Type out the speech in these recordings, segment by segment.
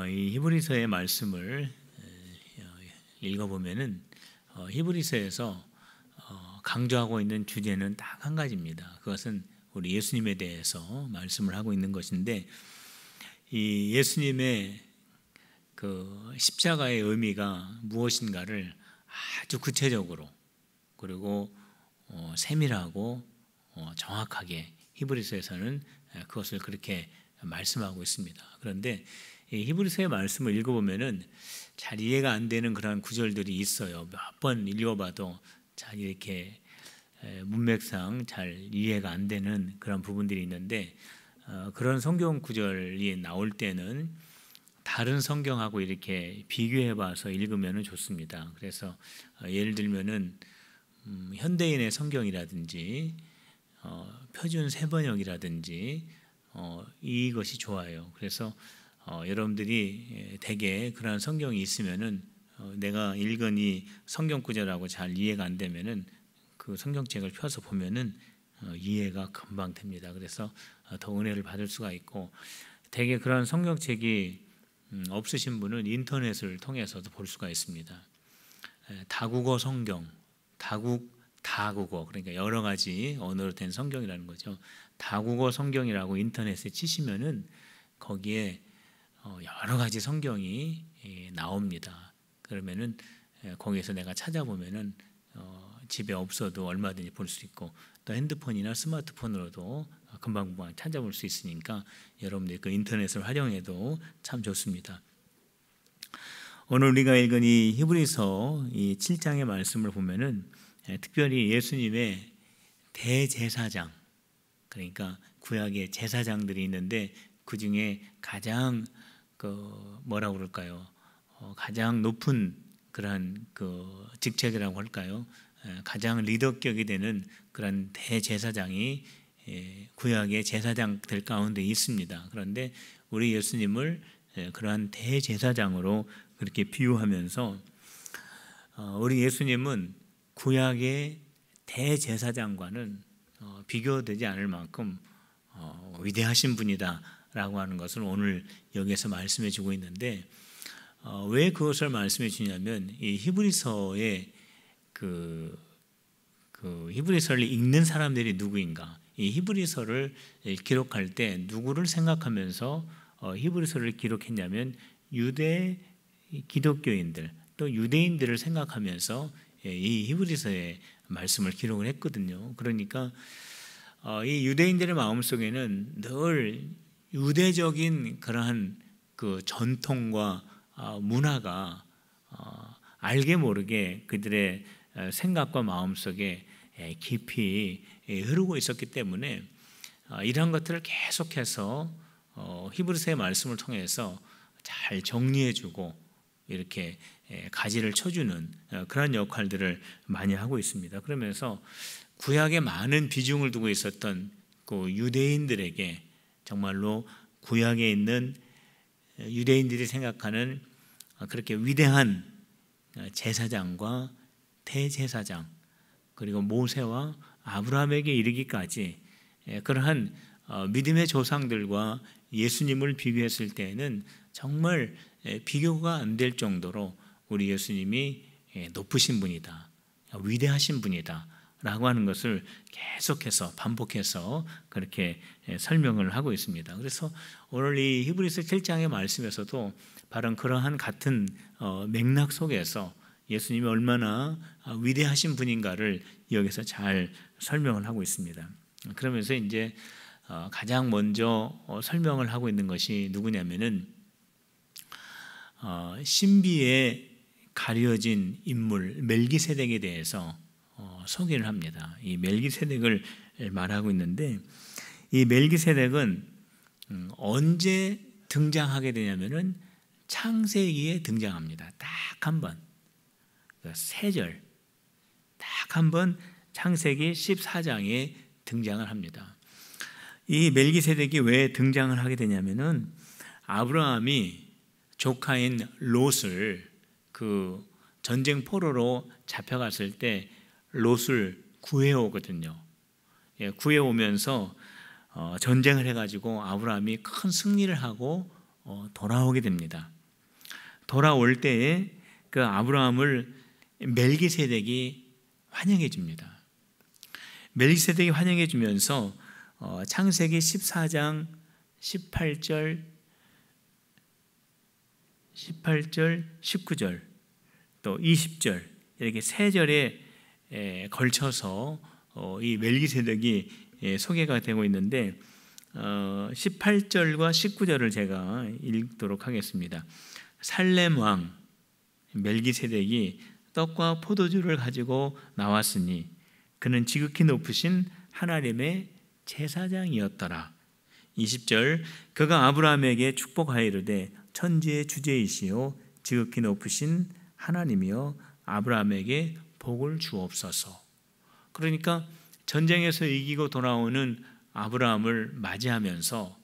이 히브리서의 말씀을 읽어보면은 히브리서에서 강조하고 있는 주제는 딱 한 가지입니다. 그것은 우리 예수님에 대해서 말씀을 하고 있는 것인데, 이 예수님의 그 십자가의 의미가 무엇인가를 아주 구체적으로 그리고 세밀하고 정확하게 히브리서에서는 그것을 그렇게 말씀하고 있습니다. 그런데 이 히브리서의 말씀을 읽어보면은 잘 이해가 안 되는 그런 구절들이 있어요. 몇 번 읽어봐도 잘 이렇게 문맥상 잘 이해가 안 되는 그런 부분들이 있는데, 그런 성경 구절이 나올 때는 다른 성경하고 이렇게 비교해봐서 읽으면 좋습니다. 그래서 예를 들면은 현대인의 성경이라든지 표준 세번역이라든지 이것이 좋아요. 그래서 여러분들이 대개 그런 성경이 있으면은 내가 읽은 이 성경 구절하고 잘 이해가 안 되면은 그 성경책을 펴서 보면은 이해가 금방 됩니다. 그래서 더 은혜를 받을 수가 있고, 대개 그런 성경책이 없으신 분은 인터넷을 통해서도 볼 수가 있습니다. 다국어 성경, 다국어, 그러니까 여러 가지 언어로 된 성경이라는 거죠. 다국어 성경이라고 인터넷에 치시면은 거기에 여러 가지 성경이 나옵니다. 그러면은 거기에서 내가 찾아보면은 집에 없어도 얼마든지 볼 수 있고, 또 핸드폰이나 스마트폰으로도 금방금방 찾아볼 수 있으니까 여러분들 그 인터넷을 활용해도 참 좋습니다. 오늘 우리가 읽은 이 히브리서 이 7장의 말씀을 보면은 특별히 예수님의 대제사장, 그러니까 구약의 제사장들이 있는데 그 중에 가장 뭐라고 그럴까요? 가장 높은 그러한 그 직책이라고 할까요? 가장 리더격이 되는 그런 대제사장이 구약의 제사장들 가운데 있습니다. 그런데 우리 예수님을 그러한 대제사장으로 그렇게 비유하면서 우리 예수님은 구약의 대제사장과는 비교되지 않을 만큼 위대하신 분이다라고 하는 것을 오늘 여기에서 말씀해 주고 있는데, 왜 그것을 말씀해 주냐면 이 히브리서의 그 히브리서를 읽는 사람들이 누구인가, 이 히브리서를 기록할 때 누구를 생각하면서 히브리서를 기록했냐면 유대 기독교인들 또 유대인들을 생각하면서 이 히브리서의 말씀을 기록을 했거든요. 그러니까 이 유대인들의 마음속에는 늘 유대적인 그러한 그 전통과 문화가 알게 모르게 그들의 생각과 마음속에 깊이 흐르고 있었기 때문에 이러한 것들을 계속해서 히브리서의 말씀을 통해서 잘 정리해주고 이렇게 가지를 쳐주는 그런 역할들을 많이 하고 있습니다. 그러면서 구약에 많은 비중을 두고 있었던 그 유대인들에게 정말로 구약에 있는 유대인들이 생각하는 그렇게 위대한 제사장과 대제사장, 그리고 모세와 아브라함에게 이르기까지 그러한 믿음의 조상들과 예수님을 비교했을 때에는 정말 비교가 안 될 정도로 우리 예수님이 높으신 분이다, 위대하신 분이다 라고 하는 것을 계속해서 반복해서 그렇게 설명을 하고 있습니다. 그래서 오늘 이 히브리서 7장의 말씀에서도 바로 그러한 같은 맥락 속에서 예수님이 얼마나 위대하신 분인가를 여기서 잘 설명을 하고 있습니다. 그러면서 이제 가장 먼저 설명을 하고 있는 것이 누구냐면은 신비에 가려진 인물 멜기세덱에 대해서 소개를 합니다. 이 멜기세덱을 말하고 있는데, 이 멜기세덱은 언제 등장하게 되냐면은 창세기에 등장합니다. 딱 한 번, 세 절, 딱 한 번 창세기 14장에 등장을 합니다. 이 멜기세덱이 왜 등장을 하게 되냐면은 아브라함이 조카인 롯을 그 전쟁 포로로 잡혀갔을 때 롯을 구해오거든요. 구해오면서 전쟁을 해가지고 아브라함이 큰 승리를 하고 돌아오게 됩니다. 돌아올 때에 그 아브라함을 멜기세덱이 환영해 줍니다. 멜기세덱이 환영해 주면서 창세기 14장 18절, 19절, 또 20절 이렇게 세 절에 걸쳐서 이 멜기세덱이 소개가 되고 있는데 18절과 19절을 제가 읽도록 하겠습니다. 살렘 왕 멜기세덱이 떡과 포도주를 가지고 나왔으니 그는 지극히 높으신 하나님의 제사장이었더라. 20절 그가 아브라함에게 축복하여 이르되 천지의 주제이시오 지극히 높으신 하나님이여 아브라함에게 복을 주옵소서. 그러니까 전쟁에서 이기고 돌아오는 아브라함을 맞이하면서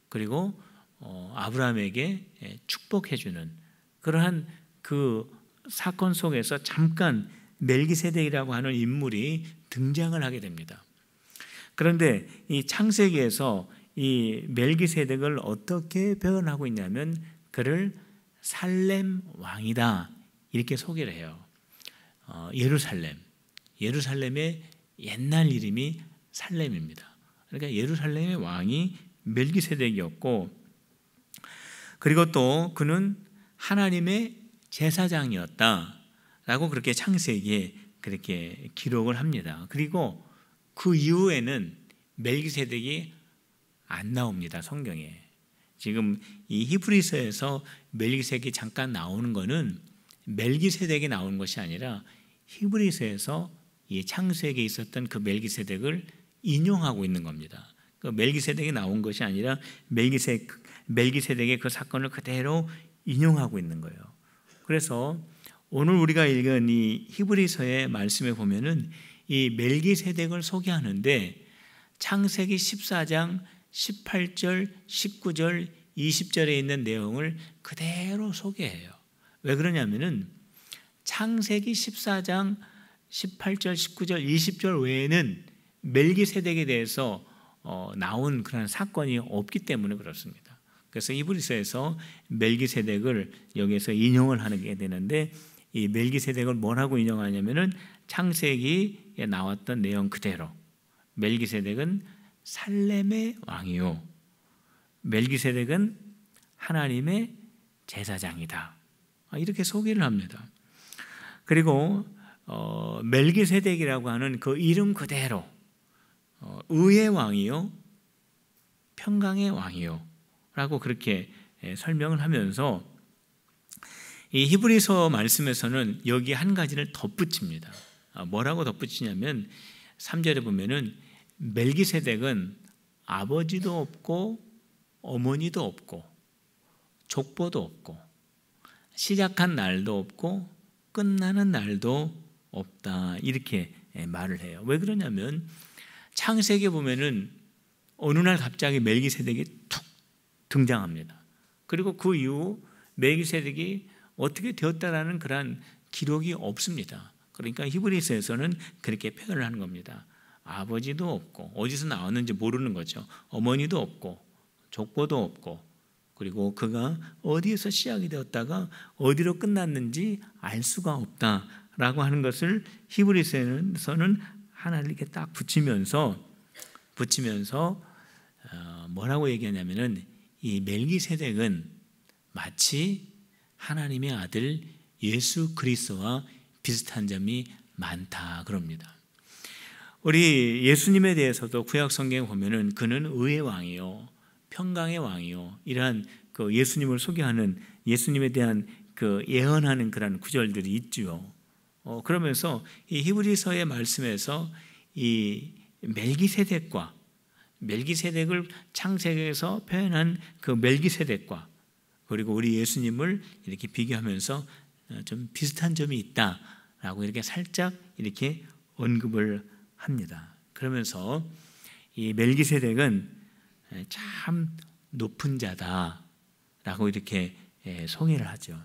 그리고 아브라함에게 축복해 주는 그러한 그 사건 속에서 잠깐 멜기세덱이라고 하는 인물이 등장을 하게 됩니다. 그런데 이 창세기에서 이 멜기세덱을 어떻게 표현하고 있냐면 그를 살렘 왕이다 이렇게 소개를 해요. 예루살렘의 옛날 이름이 살렘입니다. 그러니까 예루살렘의 왕이 멜기세덱이었고 그리고 또 그는 하나님의 제사장이었다라고 그렇게 창세기에 그렇게 기록을 합니다. 그리고 그 이후에는 멜기세덱이 안 나옵니다. 성경에. 지금 이 히브리서에서 멜기세덱이 잠깐 나오는 것은 멜기세덱이 나오는 것이 아니라 히브리서에서 이 창세기에 있었던 그 멜기세덱을 인용하고 있는 겁니다. 그 멜기세덱이 나온 것이 아니라 멜기세덱의 그 사건을 그대로 인용하고 있는 거예요. 그래서 오늘 우리가 읽은 이 히브리서의 말씀에 보면은 이 멜기세덱을 소개하는데 창세기 14장 18절, 19절, 20절에 있는 내용을 그대로 소개해요. 왜 그러냐면은 창세기 14장 18절, 19절, 20절 외에는 멜기세덱에 대해서 나온 그런 사건이 없기 때문에 그렇습니다. 그래서 히브리서에서 멜기세덱을 여기서 인용을 하게 되는데 이 멜기세덱을 뭐라고 인용하냐면은 창세기에 나왔던 내용 그대로 멜기세덱은 살렘의 왕이요 멜기세덱은 하나님의 제사장이다 이렇게 소개를 합니다. 그리고 멜기세덱이라고 하는 그 이름 그대로 의의 왕이요 평강의 왕이요 라고 그렇게 설명을 하면서 이 히브리서 말씀에서는 여기 한 가지를 덧붙입니다. 뭐라고 덧붙이냐면 3절에 보면은 멜기세덱은 아버지도 없고 어머니도 없고 족보도 없고 시작한 날도 없고 끝나는 날도 없다 이렇게 말을 해요. 왜 그러냐면 창세기에 보면은 어느 날 갑자기 멜기세덱이 툭 등장합니다. 그리고 그 이후 멜기세덱이 어떻게 되었다라는 그런 기록이 없습니다. 그러니까 히브리서에서는 그렇게 표현을 하는 겁니다. 아버지도 없고 어디서 나왔는지 모르는 거죠. 어머니도 없고 족보도 없고 그리고 그가 어디에서 시작이 되었다가 어디로 끝났는지 알 수가 없다라고 하는 것을 히브리서에서는 하나를 이렇게 딱 붙이면서 뭐라고 얘기하냐면은 이 멜기세덱은 마치 하나님의 아들 예수 그리스도와 비슷한 점이 많다 그럽니다. 우리 예수님에 대해서도 구약 성경에 보면은 그는 의의 왕이요 평강의 왕이요 이러한 그 예수님을 소개하는 예수님에 대한 그 예언하는 그런 구절들이 있죠. 그러면서 이 히브리서의 말씀에서 이 멜기세덱을 창세기에서 표현한 그 멜기세덱과 그리고 우리 예수님을 이렇게 비교하면서 좀 비슷한 점이 있다라고 이렇게 살짝 이렇게 언급을 합니다. 그러면서 이 멜기세덱은 참 높은 자다라고 이렇게 소개를 하죠.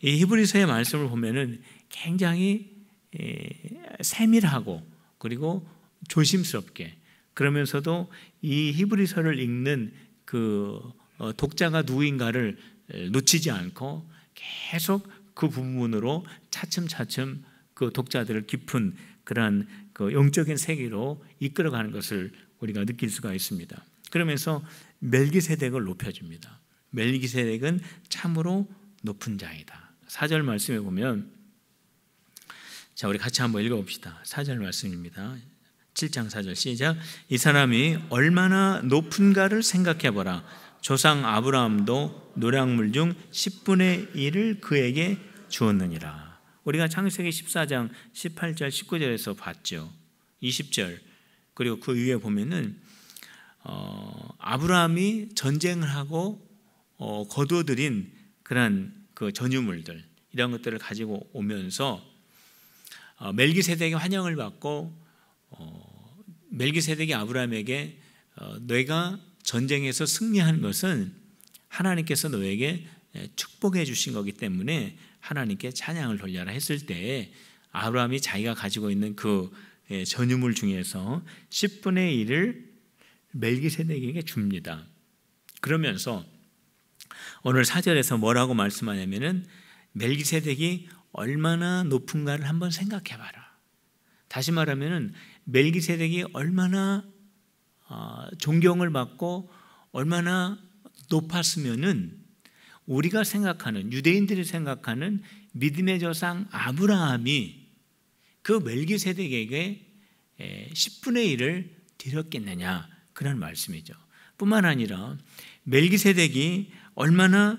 이 히브리서의 말씀을 보면은 굉장히 세밀하고 그리고 조심스럽게 그러면서도 이 히브리서를 읽는 그 독자가 누구인가를 놓치지 않고 계속 그 부분으로 차츰차츰 그 독자들을 깊은 그러한 그 영적인 세계로 이끌어가는 것을 우리가 느낄 수가 있습니다. 그러면서 멜기세덱을 높여줍니다. 멜기세덱은 참으로 높은 자이다. 4절 말씀에 보면, 자, 우리 같이 한번 읽어봅시다. 4절 말씀입니다. 7장 4절 시작. 이 사람이 얼마나 높은가를 생각해보라. 조상 아브라함도 노량물 중 10분의 1을 그에게 주었느니라. 우리가 창세기 14장 18절 19절에서 봤죠. 20절 그리고 그 위에 보면은 아브라함이 전쟁을 하고 거두어들인 그런 그 전유물들, 이런 것들을 가지고 오면서 멜기세덱의 환영을 받고 멜기세덱이 아브라함에게 너희가 전쟁에서 승리한 것은 하나님께서 너에게 축복해 주신 거기 때문에 하나님께 찬양을 돌려라 했을 때, 아브라함이 자기가 가지고 있는 그 전유물 중에서 10분의 1을 멜기세덱에게 줍니다. 그러면서 오늘 4절에서 뭐라고 말씀하냐면은 멜기세덱이 얼마나 높은가를 한번 생각해 봐라. 다시 말하면은 멜기세덱이 얼마나 존경을 받고 얼마나 높았으면은 우리가 생각하는, 유대인들이 생각하는 믿음의 조상 아브라함이 그 멜기세덱에게 10분의 1을 드렸겠느냐, 그런 말씀이죠. 뿐만 아니라 멜기세덱이 얼마나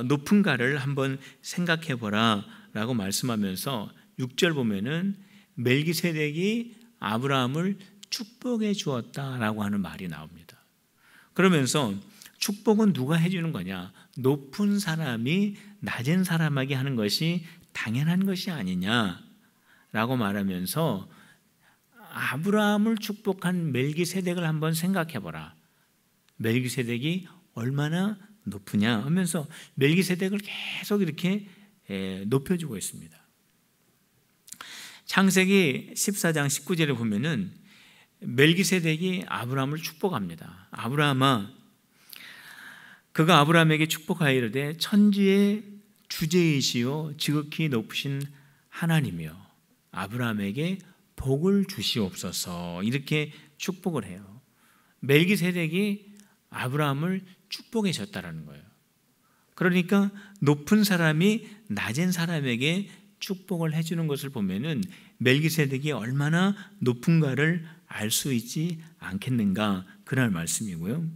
높은가를 한번 생각해 보라 라고 말씀하면서 6절 보면은 멜기세덱이 아브라함을 축복해 주었다라고 하는 말이 나옵니다. 그러면서 축복은 누가 해주는 거냐? 높은 사람이 낮은 사람에게 하는 것이 당연한 것이 아니냐라고 말하면서 아브라함을 축복한 멜기세덱을 한번 생각해 보라. 멜기세덱이 얼마나 높으냐 하면서 멜기세덱을 계속 이렇게 높여주고 있습니다. 창세기 14장 19절에 보면은 멜기세덱이 아브라함을 축복합니다. 아브라함아, 그가 아브라함에게 축복하여 이르되 천지의 주제이시요 지극히 높으신 하나님이여 아브라함에게 복을 주시옵소서, 이렇게 축복을 해요. 멜기세덱이 아브라함을 축복해 줬다라는 거예요. 그러니까 높은 사람이 낮은 사람에게 축복을 해주는 것을 보면은 멜기세덱이 얼마나 높은가를 알 수 있지 않겠는가, 그런 말씀이고요.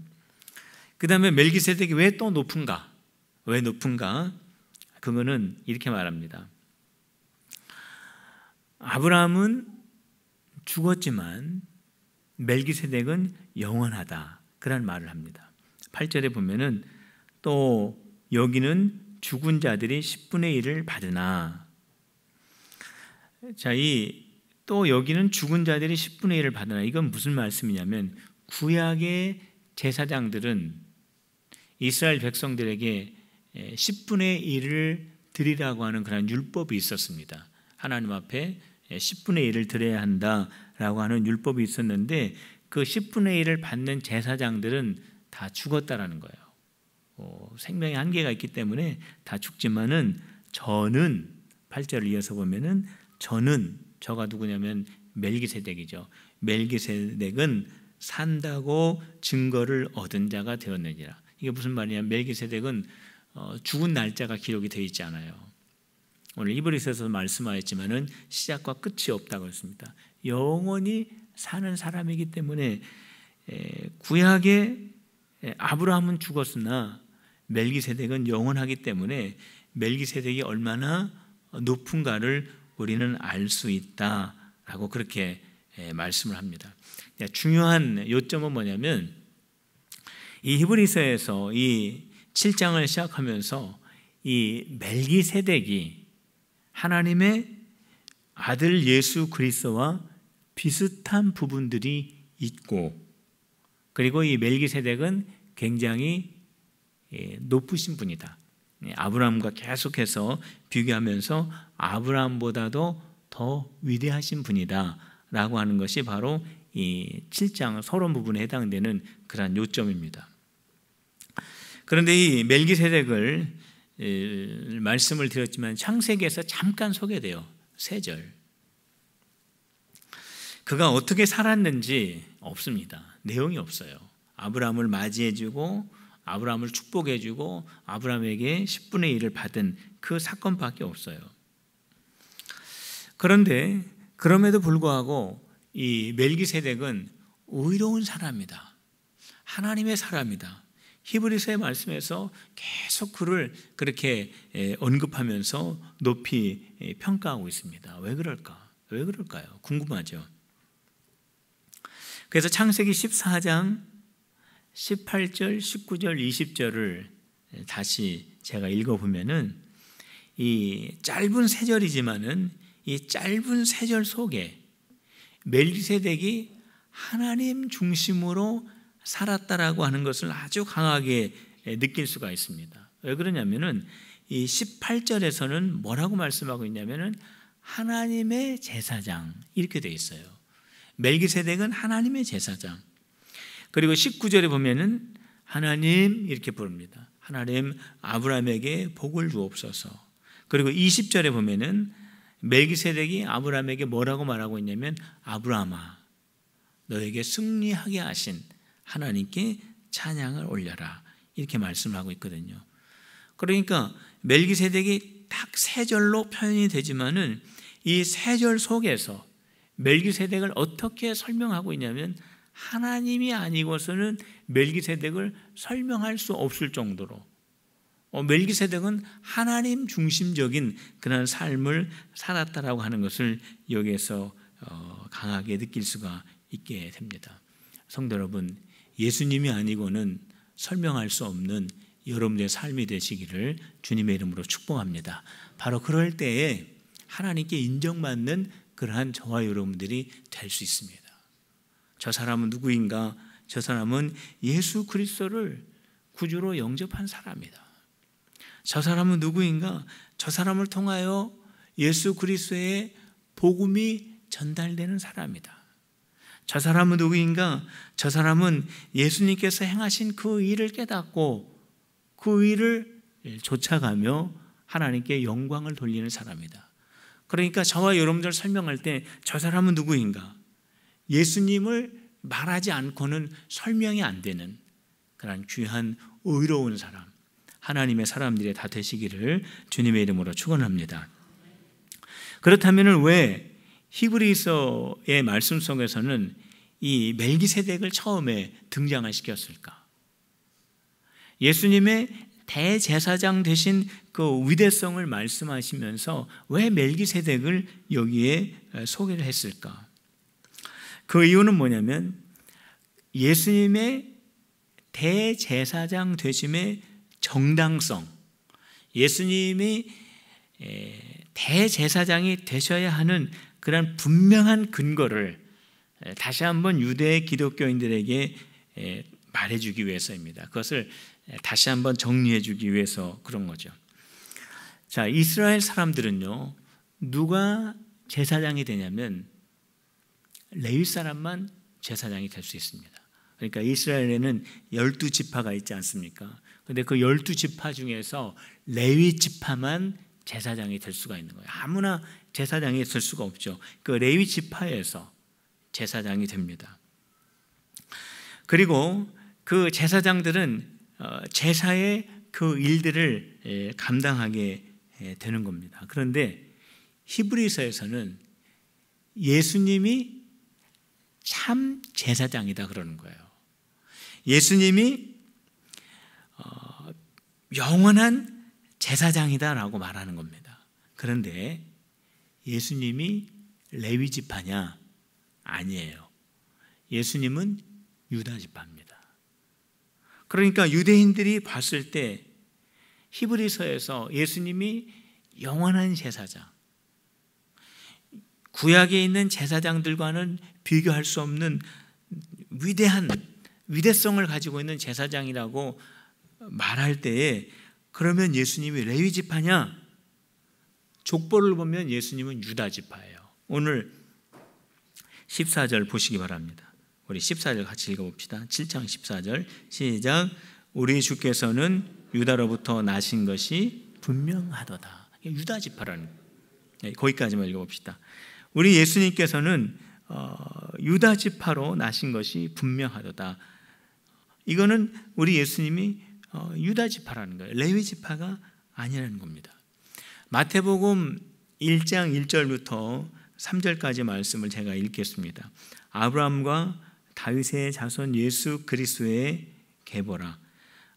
그 다음에 멜기세덱이 왜 또 높은가? 왜 높은가? 그거는 이렇게 말합니다. 아브라함은 죽었지만 멜기세덱은 영원하다, 그런 말을 합니다. 8절에 보면은 또 여기는 죽은 자들이 10분의 1을 받으나, 자, 또 여기는 죽은 자들이 10분의 1을 받으나, 이건 무슨 말씀이냐면 구약의 제사장들은 이스라엘 백성들에게 10분의 1을 드리라고 하는 그런 율법이 있었습니다. 하나님 앞에 10분의 1을 드려야 한다라고 하는 율법이 있었는데 그 10분의 1을 받는 제사장들은 다 죽었다라는 거예요. 생명의 한계가 있기 때문에 다 죽지만은 저는 8절을 이어서 보면은 저가 누구냐면 멜기세덱이죠. 멜기세덱은 산다고 증거를 얻은 자가 되었느니라. 이게 무슨 말이냐? 멜기세덱은 죽은 날짜가 기록이 되어 있지 않아요. 오늘 히브리서에서 말씀하였지만은 시작과 끝이 없다고 했습니다. 영원히 사는 사람이기 때문에 구약의 아브라함은 죽었으나 멜기세덱은 영원하기 때문에 멜기세덱이 얼마나 높은가를 우리는 알 수 있다라고 그렇게 말씀을 합니다. 중요한 요점은 뭐냐면 이 히브리서에서 이 7장을 시작하면서 이 멜기세덱이 하나님의 아들 예수 그리스도와 비슷한 부분들이 있고, 그리고 이 멜기세덱은 굉장히 높으신 분이다. 아브라함과 계속해서 비교하면서 아브라함보다도 더 위대하신 분이다 라고 하는 것이 바로 이 7장 서론 부분에 해당되는 그러한 요점입니다. 그런데 이 멜기세덱을 말씀을 드렸지만 창세기에서 잠깐 소개돼요. 3절. 그가 어떻게 살았는지 없습니다. 내용이 없어요. 아브라함을 맞이해주고 아브라함을 축복해주고 아브라함에게 10분의 1을 받은 그 사건밖에 없어요. 그런데 그럼에도 불구하고 이 멜기세덱은 의로운 사람이다. 하나님의 사람이다. 히브리서의 말씀에서 계속 그를 그렇게 언급하면서 높이 평가하고 있습니다. 왜 그럴까? 왜 그럴까요? 궁금하죠. 그래서 창세기 14장 18절, 19절, 20절을 다시 제가 읽어보면은 이 짧은 3절이지만은 이 짧은 3절 속에 멜기세덱이 하나님 중심으로 살았다라고 하는 것을 아주 강하게 느낄 수가 있습니다. 왜 그러냐면은 이 18절에서는 뭐라고 말씀하고 있냐면은 하나님의 제사장 이렇게 되어 있어요. 멜기세덱은 하나님의 제사장. 그리고 19절에 보면은 하나님 이렇게 부릅니다. 하나님 아브라함에게 복을 주옵소서. 그리고 20절에 보면은 멜기세덱이 아브라함에게 뭐라고 말하고 있냐면 아브라함아 너에게 승리하게 하신 하나님께 찬양을 올려라 이렇게 말씀을 하고 있거든요. 그러니까 멜기세덱이 딱 3절로 표현이 되지만은 이 3절 속에서 멜기세덱을 어떻게 설명하고 있냐면 하나님이 아니고서는 멜기세덱을 설명할 수 없을 정도로 멜기세덱은 하나님 중심적인 그런 삶을 살았다라고 하는 것을 여기에서 강하게 느낄 수가 있게 됩니다. 성도 여러분, 예수님이 아니고는 설명할 수 없는 여러분의 삶이 되시기를 주님의 이름으로 축복합니다. 바로 그럴 때에 하나님께 인정받는 그러한 저와 여러분들이 될 수 있습니다. 저 사람은 누구인가? 저 사람은 예수 그리스도를 구주로 영접한 사람이다. 저 사람은 누구인가? 저 사람을 통하여 예수 그리스도의 복음이 전달되는 사람이다. 저 사람은 누구인가? 저 사람은 예수님께서 행하신 그 일을 깨닫고 그 일을 쫓아가며 하나님께 영광을 돌리는 사람이다. 그러니까 저와 여러분들 설명할 때 저 사람은 누구인가? 예수님을 말하지 않고는 설명이 안 되는 그런 귀한 의로운 사람, 하나님의 사람들이 다 되시기를 주님의 이름으로 축원합니다. 그렇다면 왜 히브리서의 말씀 속에서는 이 멜기세덱을 처음에 등장을 시켰을까? 예수님의 대제사장 되신 그 위대성을 말씀하시면서 왜 멜기세덱을 여기에 소개를 했을까? 그 이유는 뭐냐면 예수님의 대제사장 되심의 정당성, 예수님이 대제사장이 되셔야 하는 그런 분명한 근거를 다시 한번 유대 기독교인들에게 말해주기 위해서입니다. 그것을 다시 한번 정리해주기 위해서 그런 거죠. 자, 이스라엘 사람들은요, 누가 제사장이 되냐면 레위 사람만 제사장이 될 수 있습니다. 그러니까 이스라엘에는 12지파가 있지 않습니까? 그런데 그 12지파 중에서 레위 지파만 제사장이 될 수가 있는 거예요. 아무나 제사장이 될 수가 없죠. 그 레위 지파에서 제사장이 됩니다. 그리고 그 제사장들은 제사의 그 일들을 감당하게 되는 겁니다. 그런데 히브리서에서는 예수님이 참 제사장이다 그러는 거예요. 예수님이 영원한 제사장이다라고 말하는 겁니다. 그런데 예수님이 레위 지파냐? 아니에요. 예수님은 유다 지파입니다. 그러니까 유대인들이 봤을 때 히브리서에서 예수님이 영원한 제사장, 구약에 있는 제사장들과는 비교할 수 없는 위대한 위대성을 가지고 있는 제사장이라고 말할 때에 그러면 예수님이 레위 지파냐? 족보를 보면 예수님은 유다 지파예요. 오늘 14절 보시기 바랍니다. 우리 14절 같이 읽어봅시다. 7장 14절 시작. 우리 주께서는 유다로부터 나신 것이 분명하도다. 유다 지파라는 거기까지만 읽어봅시다. 우리 예수님께서는 유다 지파로 나신 것이 분명하도다. 이거는 우리 예수님이 유다 지파라는 거예요. 레위 지파가 아니라는 겁니다. 마태복음 1장 1절부터 3절까지 말씀을 제가 읽겠습니다. 아브라함과 다윗의 자손 예수 그리스도의 계보라.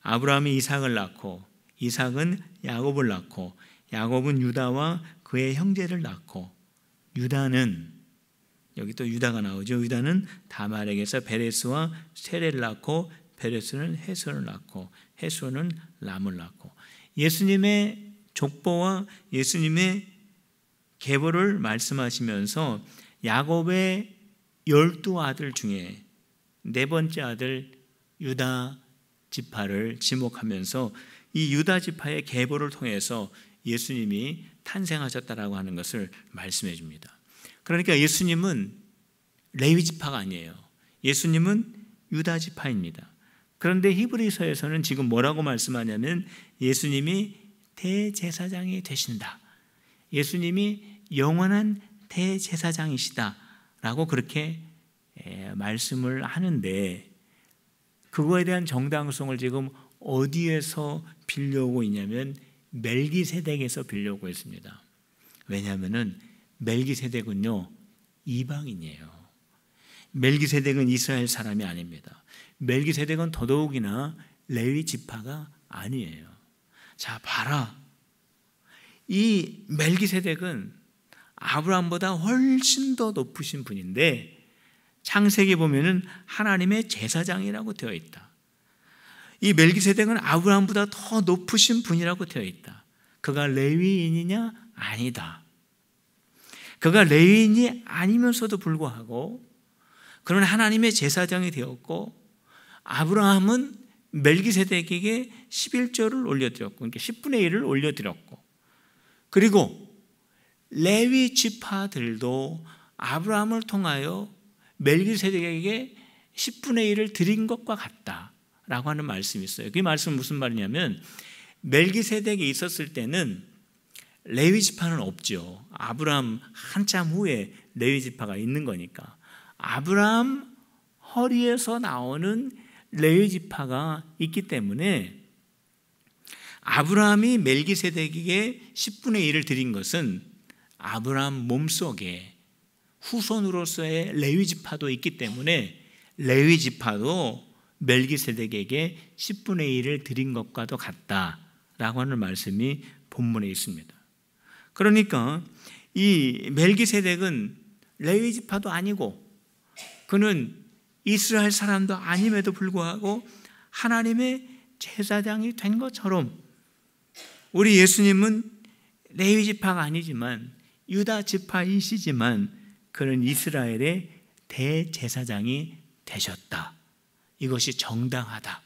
아브라함이 이삭을 낳고 이삭은 야곱을 낳고 야곱은 유다와 그의 형제를 낳고 유다는 여기 또 유다가 나오죠. 유다는 다말에게서 베레스와 세레를 낳고 베레스는 헤스론을 낳고 헤스론은 람을 낳고 예수님의 족보와 예수님의 계보를 말씀하시면서 야곱의 12아들 중에 네 번째 아들 유다 지파를 지목하면서 이 유다 지파의 계보를 통해서 예수님이 탄생하셨다라고 하는 것을 말씀해 줍니다. 그러니까 예수님은 레위 지파가 아니에요. 예수님은 유다 지파입니다. 그런데 히브리서에서는 지금 뭐라고 말씀하냐면 예수님이 대제사장이 되신다. 예수님이 영원한 대제사장이시다 라고 그렇게 말씀을 하는데 그거에 대한 정당성을 지금 어디에서 빌려오고 있냐면 멜기세덱에서 빌려오고 있습니다. 왜냐하면 멜기세덱은요 이방인이에요. 멜기세덱은 이스라엘 사람이 아닙니다. 멜기세덱은 더더욱이나 레위 지파가 아니에요. 자, 봐라. 이 멜기세덱은 아브라함보다 훨씬 더 높으신 분인데 창세기 보면은 하나님의 제사장이라고 되어 있다. 이 멜기세덱은 아브라함보다 더 높으신 분이라고 되어 있다. 그가 레위인이냐? 아니다. 그가 레위인이 아니면서도 불구하고 그는 하나님의 제사장이 되었고 아브라함은 멜기세덱에게 11조를 올려드렸고 그러니까 10분의 1을 올려드렸고 그리고 레위 지파들도 아브라함을 통하여 멜기세덱에게 10분의 1을 드린 것과 같다라고 하는 말씀이 있어요. 그 말씀은 무슨 말이냐면 멜기세덱이 있었을 때는 레위 지파는 없죠. 아브라함 한참 후에 레위 지파가 있는 거니까 아브라함 허리에서 나오는 레위 지파가 있기 때문에 아브라함이 멜기세덱에게 10분의 1을 드린 것은 아브라함 몸속에 후손으로서의 레위 지파도 있기 때문에 레위 지파도 멜기세덱에게 10분의 1을 드린 것과도 같다라고 하는 말씀이 본문에 있습니다. 그러니까 이 멜기세덱은 레위 지파도 아니고 그는 이스라엘 사람도 아님에도 불구하고 하나님의 제사장이 된 것처럼 우리 예수님은 레위 지파가 아니지만 유다 지파이시지만 그는 이스라엘의 대제사장이 되셨다. 이것이 정당하다.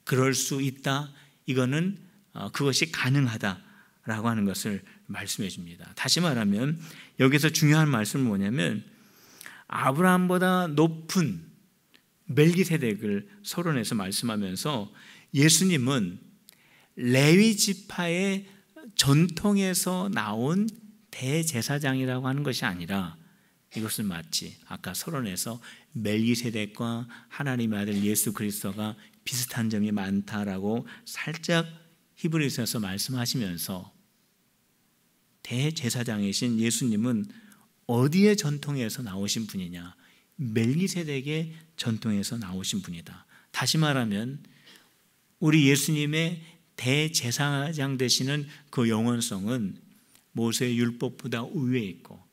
그럴 수 있다. 이거는 그것이 가능하다라고 하는 것을 말씀해 줍니다. 다시 말하면 여기서 중요한 말씀은 뭐냐면 아브라함보다 높은 멜기세덱을 서론해서 말씀하면서 예수님은 레위 지파의 전통에서 나온 대제사장이라고 하는 것이 아니라 이것은 마치 아까 서론에서 멜기세덱과 하나님의 아들 예수 그리스도가 비슷한 점이 많다라고 살짝 히브리서에서 말씀하시면서 대제사장이신 예수님은 어디의 전통에서 나오신 분이냐? 멜기세덱의 전통에서 나오신 분이다. 다시 말하면 우리 예수님의 대제사장 되시는 그 영원성은 모세의 율법보다 위에 있고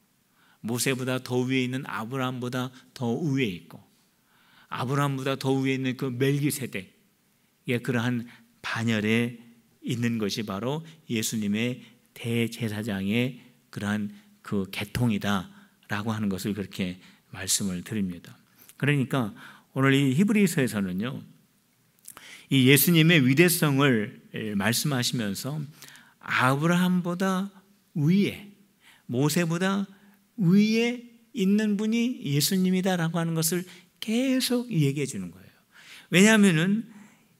모세보다 더 위에 있는 아브라함보다 더 위에 있고 아브라함보다 더 위에 있는 그 멜기세덱의 그러한 반열에 있는 것이 바로 예수님의 대제사장의 그러한 그 계통이다라고 하는 것을 그렇게 말씀을 드립니다. 그러니까 오늘 이 히브리서에서는요, 이 예수님의 위대성을 말씀하시면서 아브라함보다 위에, 모세보다 위에 있는 분이 예수님이다라고 하는 것을 계속 얘기해 주는 거예요. 왜냐하면은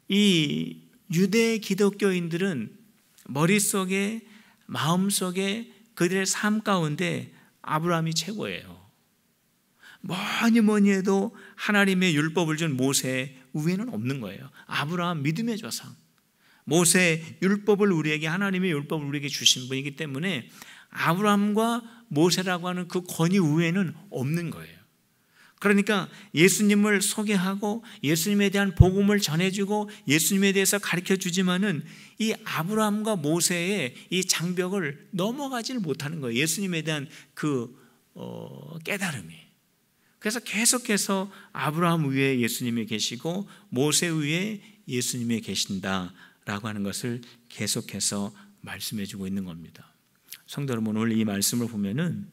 이 유대 기독교인들은 머릿속에, 마음속에, 그들의 삶 가운데 아브라함이 최고예요. 뭐니 해도 하나님의 율법을 준 모세 위에는 없는 거예요. 아브라함 믿음의 조상, 모세 율법을 우리에게, 하나님의 율법을 우리에게 주신 분이기 때문에 아브라함과 모세라고 하는 그 권위 위에는 없는 거예요. 그러니까 예수님을 소개하고 예수님에 대한 복음을 전해주고 예수님에 대해서 가르쳐주지만은 이 아브라함과 모세의 이 장벽을 넘어가지를 못하는 거예요. 예수님에 대한 그 깨달음이. 그래서 계속해서 아브라함 위에 예수님이 계시고 모세 위에 예수님이 계신다라고 하는 것을 계속해서 말씀해 주고 있는 겁니다. 성도 여러분, 오늘 이 말씀을 보면은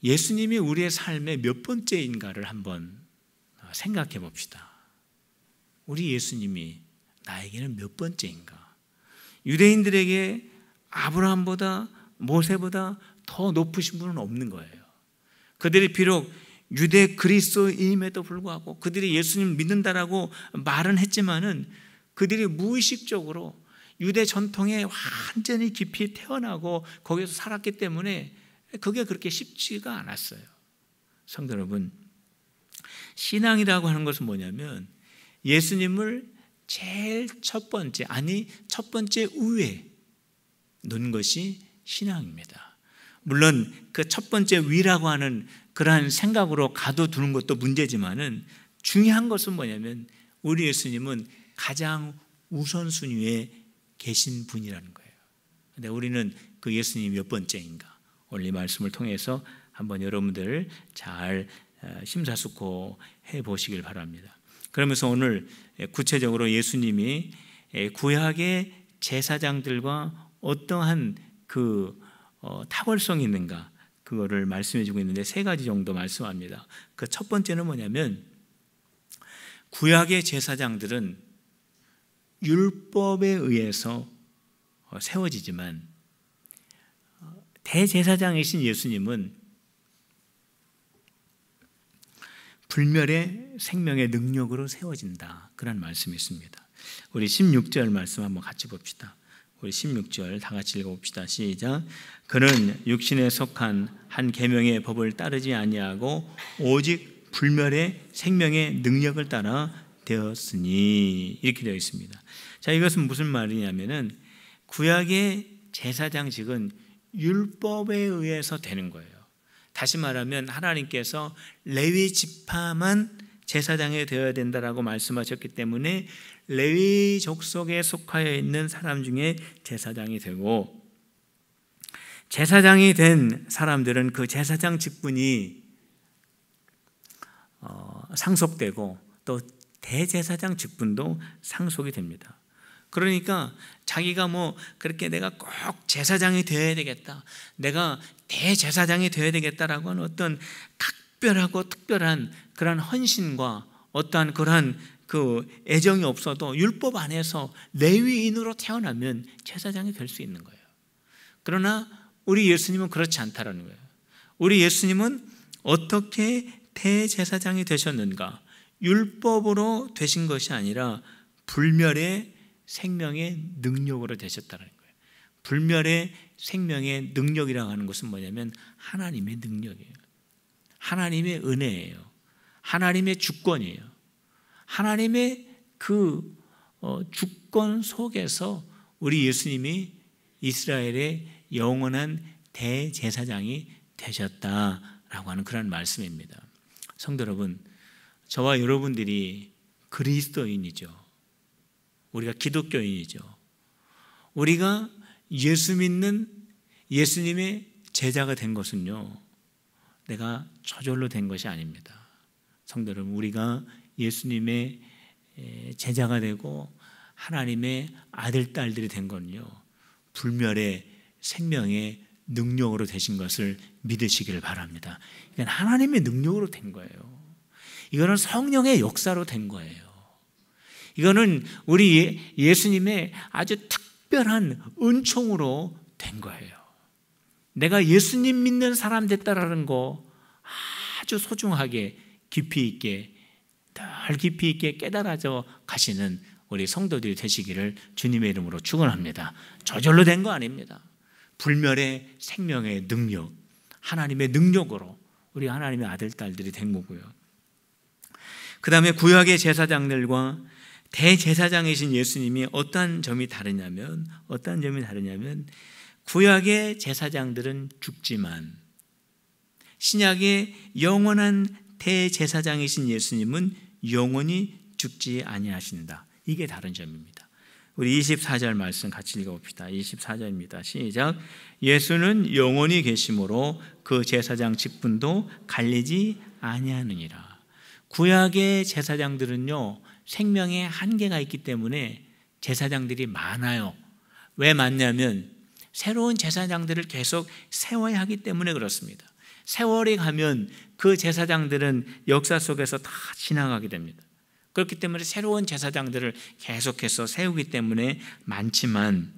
예수님이 우리의 삶의 몇 번째인가를 한번 생각해 봅시다. 우리 예수님이 나에게는 몇 번째인가? 유대인들에게 아브라함보다 모세보다 더 높으신 분은 없는 거예요. 그들이 비록 유대 그리스도임에도 불구하고 그들이 예수님을 믿는다라고 말은 했지만은 그들이 무의식적으로 유대 전통에 완전히 깊이 태어나고 거기서 살았기 때문에 그게 그렇게 쉽지가 않았어요. 성도 여러분, 신앙이라고 하는 것은 뭐냐면 예수님을 제일 첫 번째 위에 놓는 것이 신앙입니다. 물론 그 첫 번째 위라고 하는 그러한 생각으로 가둬두는 것도 문제지만은 중요한 것은 뭐냐면 우리 예수님은 가장 우선순위에 계신 분이라는 거예요. 근데 우리는 그 예수님이 몇 번째인가? 오늘 이 말씀을 통해서 한번 여러분들 잘 심사숙고해 보시길 바랍니다. 그러면서 오늘 구체적으로 예수님이 구약의 제사장들과 어떠한 그 탁월성이 있는가, 그거를 말씀해 주고 있는데 세 가지 정도 말씀합니다. 그 첫 번째는 뭐냐면 구약의 제사장들은 율법에 의해서 세워지지만 대제사장이신 예수님은 불멸의 생명의 능력으로 세워진다, 그런 말씀이 있습니다. 우리 16절 말씀 한번 같이 봅시다. 우리 16절 다 같이 읽어봅시다. 시작. 그는 육신에 속한 한 계명의 법을 따르지 아니하고 오직 불멸의 생명의 능력을 따라 되었으니, 이렇게 되어 있습니다. 자, 이것은 무슨 말이냐면은 구약의 제사장직은 율법에 의해서 되는 거예요. 다시 말하면 하나님께서 레위 지파만 제사장이 되어야 된다라고 말씀하셨기 때문에 레위 족속에 속하여 있는 사람 중에 제사장이 되고, 제사장이 된 사람들은 그 제사장 직분이 상속되고 또 대제사장 직분도 상속이 됩니다. 그러니까 자기가 뭐 그렇게 내가 꼭 제사장이 되어야 되겠다, 내가 대제사장이 되어야 되겠다라고 하는 어떤 각별하고 특별한 그런 헌신과 어떠한 그러한 그 애정이 없어도 율법 안에서 레위인으로 태어나면 제사장이 될 수 있는 거예요. 그러나 우리 예수님은 그렇지 않다라는 거예요. 우리 예수님은 어떻게 대제사장이 되셨는가? 율법으로 되신 것이 아니라 불멸의 생명의 능력으로 되셨다는 거예요. 불멸의 생명의 능력이라고 하는 것은 뭐냐면 하나님의 능력이에요. 하나님의 은혜예요. 하나님의 주권이에요. 하나님의 그 주권 속에서 우리 예수님이 이스라엘의 영원한 대제사장이 되셨다라고 하는 그런 말씀입니다. 성도 여러분, 저와 여러분들이 그리스도인이죠. 우리가 기독교인이죠. 우리가 예수 믿는 예수님의 제자가 된 것은요, 내가 저절로 된 것이 아닙니다. 성도 여러분, 우리가 예수님의 제자가 되고 하나님의 아들, 딸들이 된 건요, 불멸의 생명의 능력으로 되신 것을 믿으시기를 바랍니다. 이건 하나님의 능력으로 된 거예요. 이거는 성령의 역사로 된 거예요. 이거는 우리 예수님의 아주 특별한 은총으로 된 거예요. 내가 예수님 믿는 사람 됐다라는 거 아주 소중하게 깊이 있게 더 깊이 있게 깨달아져 가시는 우리 성도들이 되시기를 주님의 이름으로 축원합니다. 저절로 된 거 아닙니다. 불멸의 생명의 능력, 하나님의 능력으로 우리 하나님의 아들, 딸들이 된 거고요. 그 다음에 구약의 제사장들과 대제사장이신 예수님이 어떤 점이 다르냐면 구약의 제사장들은 죽지만 신약의 영원한 대제사장이신 예수님은 영원히 죽지 아니하신다. 이게 다른 점입니다. 우리 24절 말씀 같이 읽어봅시다. 24절입니다. 시작. 예수는 영원히 계심으로 그 제사장 직분도 갈리지 아니하느니라. 구약의 제사장들은요, 생명에 한계가 있기 때문에 제사장들이 많아요. 왜 많냐면 새로운 제사장들을 계속 세워야 하기 때문에 그렇습니다. 세월이 가면 그 제사장들은 역사 속에서 다 지나가게 됩니다. 그렇기 때문에 새로운 제사장들을 계속해서 세우기 때문에 많지만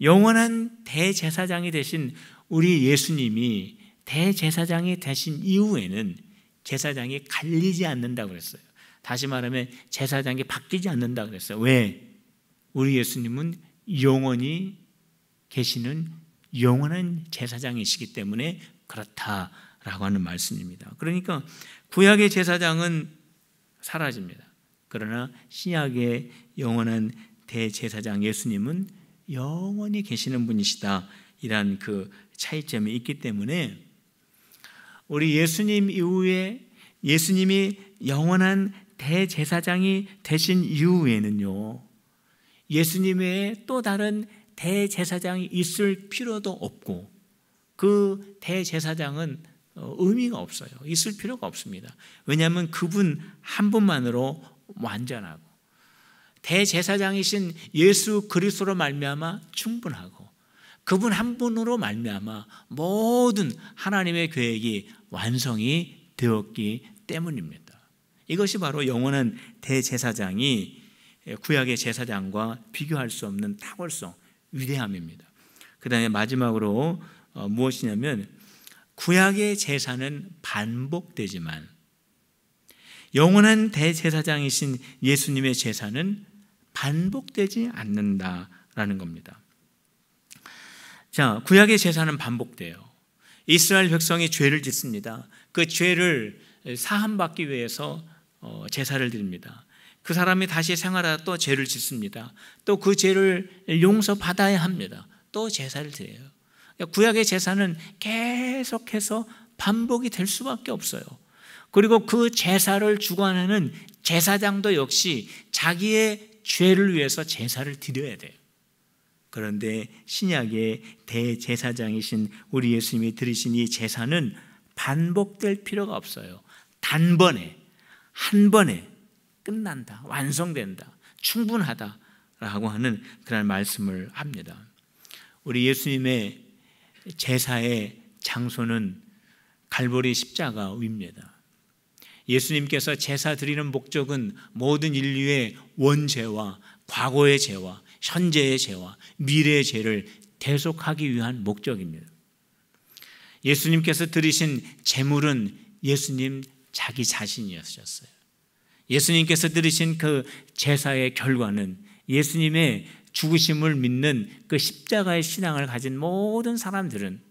영원한 대제사장이 되신 우리 예수님이 대제사장이 되신 이후에는 제사장이 갈리지 않는다고 그랬어요. 다시 말하면 제사장이 바뀌지 않는다고 그랬어요. 왜? 우리 예수님은 영원히 계시는 영원한 제사장이시기 때문에 그렇다라고 하는 말씀입니다. 그러니까 구약의 제사장은 사라집니다. 그러나 신약의 영원한 대제사장 예수님은 영원히 계시는 분이시다. 이란 그 차이점이 있기 때문에 우리 예수님 이후에 예수님이 영원한 대제사장이 되신 이후에는요, 예수님 외에 또 다른 대제사장이 있을 필요도 없고 그 대제사장은 의미가 없어요. 있을 필요가 없습니다. 왜냐하면 그분 한 분만으로 완전하고 대제사장이신 예수 그리스도로 말미암아 충분하고 그분 한 분으로 말미암아 모든 하나님의 계획이 완성이 되었기 때문입니다. 이것이 바로 영원한 대제사장이 구약의 제사장과 비교할 수 없는 탁월성, 위대함입니다. 그 다음에 마지막으로 무엇이냐면 구약의 제사는 반복되지만 영원한 대제사장이신 예수님의 제사는 반복되지 않는다라는 겁니다. 자, 구약의 제사는 반복돼요. 이스라엘 백성이 죄를 짓습니다. 그 죄를 사함받기 위해서 제사를 드립니다. 그 사람이 다시 생활하다 또 죄를 짓습니다. 또 그 죄를 용서받아야 합니다. 또 제사를 드려요. 구약의 제사는 계속해서 반복이 될 수밖에 없어요. 그리고 그 제사를 주관하는 제사장도 역시 자기의 죄를 위해서 제사를 드려야 돼요. 그런데 신약의 대제사장이신 우리 예수님이 드리신 이 제사는 반복될 필요가 없어요. 단번에, 한 번에 끝난다, 완성된다, 충분하다라고 하는 그런 말씀을 합니다. 우리 예수님의 제사의 장소는 갈보리 십자가 위입니다. 예수님께서 제사 드리는 목적은 모든 인류의 원죄와 과거의 죄와 현재의 죄와 미래의 죄를 대속하기 위한 목적입니다. 예수님께서 드리신 제물은 예수님 자기 자신이었어요. 예수님께서 드리신 그 제사의 결과는 예수님의 죽으심을 믿는 그 십자가의 신앙을 가진 모든 사람들은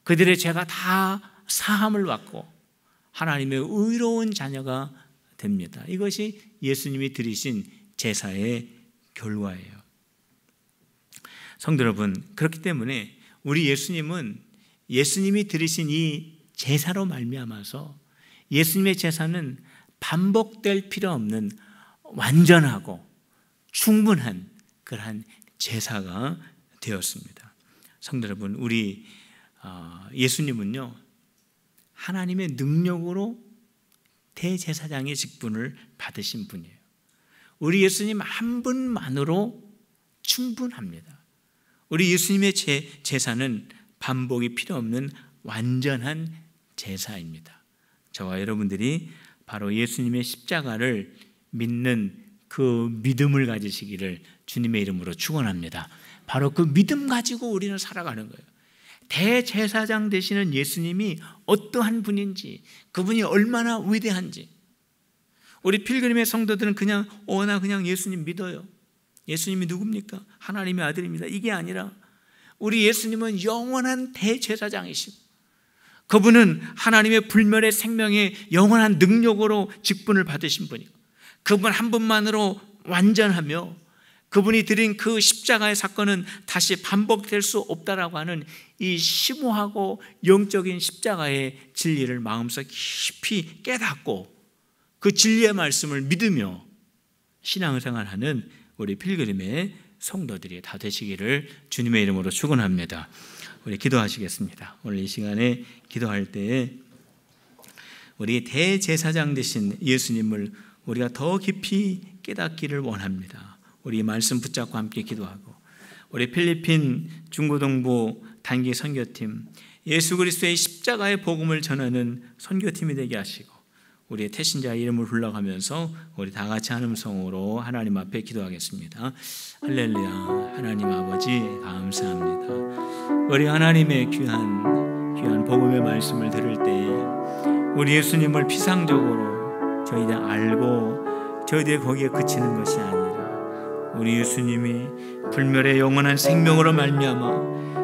그들의 죄가 다 사함을 받고 하나님의 의로운 자녀가 됩니다. 이것이 예수님이 드리신 제사의 결과예요. 성도 여러분, 그렇기 때문에 우리 예수님은 예수님이 드리신 이 제사로 말미암아서 예수님의 제사는 반복될 필요 없는 완전하고 충분한 그러한 제사가 되었습니다. 성도 여러분, 우리 예수님은요, 하나님의 능력으로 대제사장의 직분을 받으신 분이에요. 우리 예수님 한 분만으로 충분합니다. 우리 예수님의 제사는 반복이 필요 없는 완전한 제사입니다. 저와 여러분들이 바로 예수님의 십자가를 믿는 그 믿음을 가지시기를 주님의 이름으로 축원합니다. 바로 그 믿음 가지고 우리는 살아가는 거예요. 대제사장 되시는 예수님이 어떠한 분인지, 그분이 얼마나 위대한지, 우리 필그림의 성도들은 그냥 나 그냥 예수님 믿어요. 예수님이 누굽니까? 하나님의 아들입니다. 이게 아니라 우리 예수님은 영원한 대제사장이시고 그분은 하나님의 불멸의 생명의 영원한 능력으로 직분을 받으신 분이고 그분 한 분만으로 완전하며 그분이 드린 그 십자가의 사건은 다시 반복될 수 없다라고 하는 이 심오하고 영적인 십자가의 진리를 마음속 깊이 깨닫고 그 진리의 말씀을 믿으며 신앙생활하는 우리 필그림의 성도들이 다 되시기를 주님의 이름으로 축원합니다. 우리 기도하시겠습니다. 오늘 이 시간에 기도할 때에 우리 대제사장 되신 예수님을 우리가 더 깊이 깨닫기를 원합니다. 우리 말씀 붙잡고 함께 기도하고 우리 필리핀 중고동부 단기 선교팀 예수 그리스도의 십자가의 복음을 전하는 선교팀이 되게 하시고 우리의 태신자의 이름을 불러가면서 우리 다 같이 한 음성으로 하나님 앞에 기도하겠습니다. 할렐루야. 하나님 아버지 감사합니다. 우리 하나님의 귀한 복음의 말씀을 들을 때 우리 예수님을 피상적으로 저희들 알고 저희들 거기에 그치는 것이 아니라 우리 예수님이 불멸의 영원한 생명으로 말미암아